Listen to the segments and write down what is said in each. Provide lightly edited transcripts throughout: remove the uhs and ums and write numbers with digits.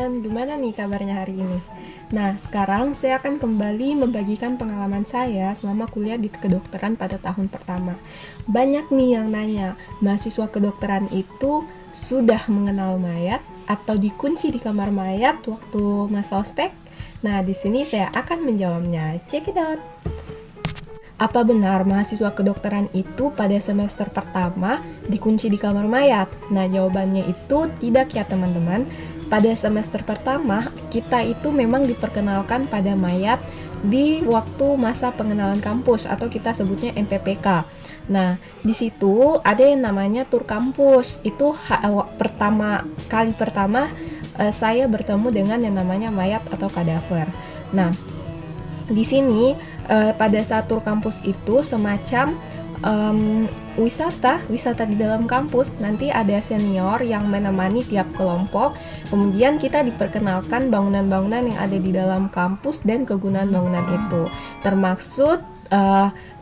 teman-teman, gimana nih kabarnya hari ini? Nah, sekarang saya akan kembali membagikan pengalaman saya selama kuliah di kedokteran pada tahun pertama. Banyak nih yang nanya, mahasiswa kedokteran itu sudah mengenal mayat atau dikunci di kamar mayat waktu masa ospek? Nah, di sini saya akan menjawabnya. Check it out! Apa benar mahasiswa kedokteran itu pada semester pertama dikunci di kamar mayat? Nah, jawabannya itu tidak ya teman-teman. Pada semester pertama, kita itu memang diperkenalkan pada mayat di waktu masa pengenalan kampus atau kita sebutnya MPPK. Nah, di situ ada yang namanya tur kampus. Itu kali pertama saya bertemu dengan yang namanya mayat atau kadaver. Nah, di sini pada saat tur kampus itu semacam wisata di dalam kampus. Nanti ada senior yang menemani tiap kelompok. Kemudian kita diperkenalkan bangunan-bangunan yang ada di dalam kampus dan kegunaan bangunan itu,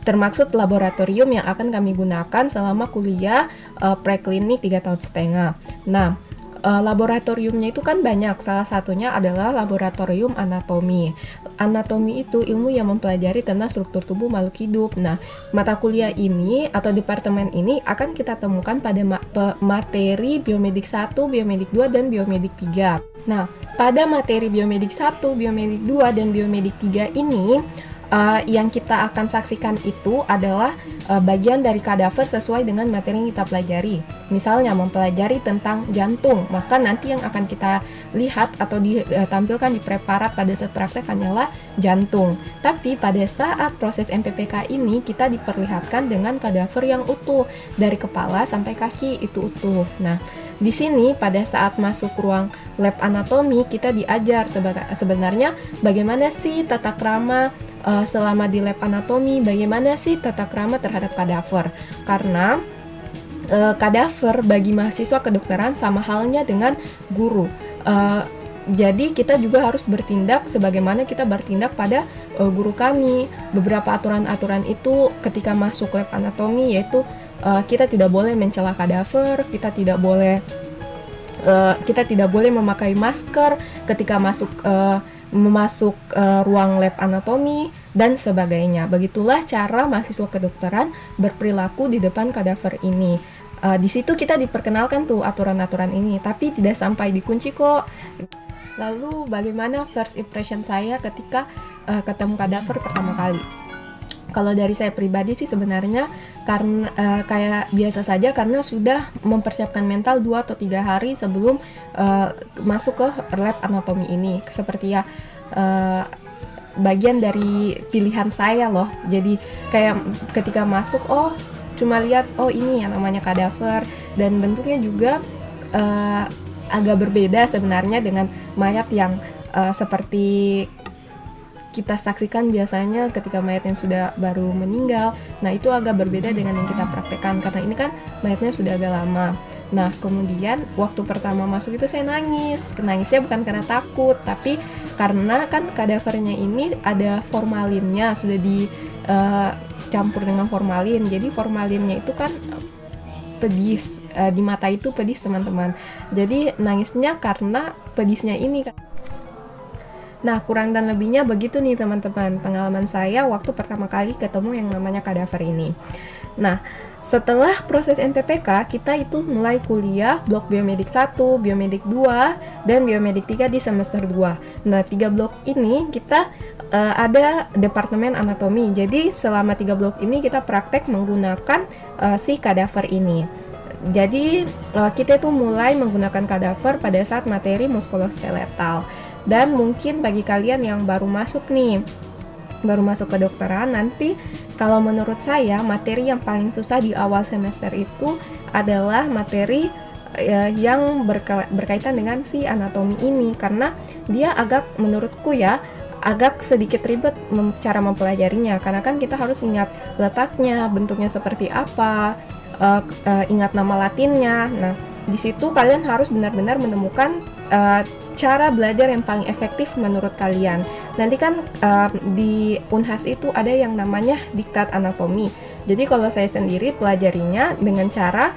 termaksud laboratorium yang akan kami gunakan selama kuliah preklinik 3,5 tahun. Nah, laboratoriumnya itu kan banyak, salah satunya adalah laboratorium anatomi. Anatomi itu ilmu yang mempelajari tentang struktur tubuh makhluk hidup. Nah, mata kuliah ini atau departemen ini akan kita temukan pada materi biomedik 1, biomedik 2, dan biomedik 3. Nah, pada materi biomedik 1, biomedik 2, dan biomedik 3 ini yang kita akan saksikan itu adalah bagian dari kadaver sesuai dengan materi yang kita pelajari. Misalnya mempelajari tentang jantung, maka nanti yang akan kita lihat atau ditampilkan di preparat pada saat praktek hanyalah jantung. Tapi pada saat proses MPPK ini kita diperlihatkan dengan kadaver yang utuh, dari kepala sampai kaki itu utuh. Nah, di sini pada saat masuk ruang lab anatomi kita diajar sebenarnya bagaimana sih tata krama selama di lab anatomi, bagaimana sih tata krama terhadap kadaver. Karena kadaver bagi mahasiswa kedokteran sama halnya dengan guru. Jadi kita juga harus bertindak sebagaimana kita bertindak pada guru kami. Beberapa aturan-aturan itu ketika masuk lab anatomi yaitu kita tidak boleh mencela kadaver, kita tidak boleh memakai masker ketika masuk ruang lab anatomi dan sebagainya. Begitulah cara mahasiswa kedokteran berperilaku di depan kadaver ini. Di situ kita diperkenalkan tuh aturan-aturan ini, tapi tidak sampai dikunci kok. Lalu bagaimana first impression saya ketika ketemu kadaver pertama kali? Kalau dari saya pribadi sih sebenarnya karena kayak biasa saja, karena sudah mempersiapkan mental 2 atau 3 hari sebelum masuk ke lab anatomi ini. Seperti ya bagian dari pilihan saya loh. Jadi kayak ketika masuk cuma lihat ini yang namanya kadaver, dan bentuknya juga agak berbeda sebenarnya dengan mayat yang seperti kita saksikan biasanya ketika mayat yang sudah baru meninggal. Nah, itu agak berbeda dengan yang kita praktekkan karena ini kan mayatnya sudah agak lama. Nah, kemudian waktu pertama masuk itu saya nangis. Nangisnya bukan karena takut, tapi karena kan kadavernya ini ada formalinnya, sudah dicampur dengan formalin. Jadi formalinnya itu kan pedis, di mata itu pedis teman-teman. Jadi nangisnya karena pedisnya ini. Nah, kurang dan lebihnya begitu nih teman-teman pengalaman saya waktu pertama kali ketemu yang namanya kadaver ini. Nah, setelah proses MPPK kita itu mulai kuliah blok biomedik 1, biomedik 2, dan biomedik 3 di semester 2. Nah, 3 blok ini kita ada departemen anatomi. Jadi selama 3 blok ini kita praktek menggunakan si kadaver ini. Jadi kita itu mulai menggunakan kadaver pada saat materi muskuloskeletal. Dan mungkin bagi kalian yang baru masuk kedokteran, nanti kalau menurut saya materi yang paling susah di awal semester itu adalah materi yang berkaitan dengan si anatomi ini, karena dia menurutku agak sedikit ribet cara mempelajarinya, karena kan kita harus ingat letaknya, bentuknya seperti apa, ingat nama latinnya. Nah, di situ kalian harus benar-benar menemukan cara belajar yang paling efektif menurut kalian. Nanti kan di Unhas itu ada yang namanya diktat anatomi. Jadi kalau saya sendiri pelajarinya dengan cara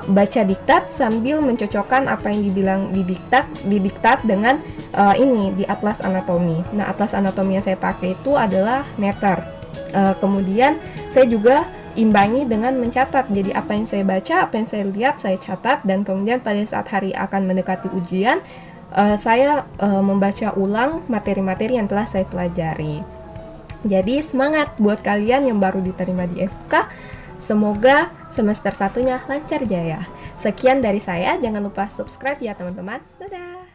baca diktat sambil mencocokkan apa yang dibilang di diktat dengan ini di atlas anatomi. Nah, atlas anatomi yang saya pakai itu adalah Netter. Kemudian saya juga imbangi dengan mencatat. Jadi apa yang saya baca, apa yang saya lihat, saya catat, dan kemudian pada saat hari akan mendekati ujian, saya membaca ulang materi-materi yang telah saya pelajari. Jadi semangat buat kalian yang baru diterima di FK. Semoga semester 1-nya lancar jaya. Sekian dari saya, jangan lupa subscribe ya teman-teman. Dadah!